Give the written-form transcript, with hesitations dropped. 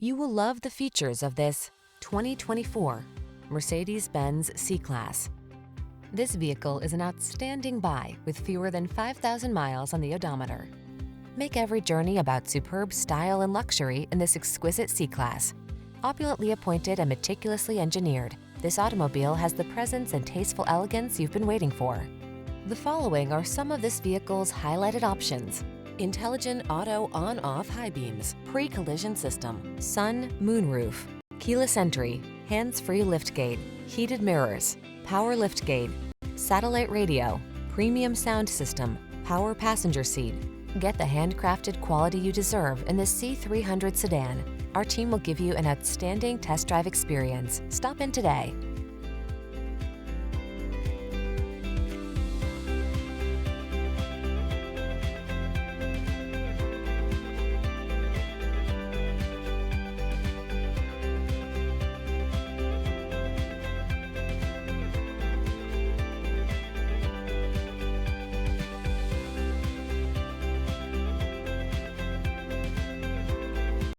You will love the features of this 2024 Mercedes-Benz C-Class. This vehicle is an outstanding buy with fewer than 5,000 miles on the odometer. Make every journey about superb style and luxury in this exquisite C-Class. Opulently appointed and meticulously engineered, this automobile has the presence and tasteful elegance you've been waiting for. The following are some of this vehicle's highlighted options: intelligent auto on-off high beams, pre-collision system, sun, moonroof, keyless entry, hands-free liftgate, heated mirrors, power liftgate, satellite radio, premium sound system, power passenger seat. Get the handcrafted quality you deserve in this C300 sedan. Our team will give you an outstanding test drive experience. Stop in today.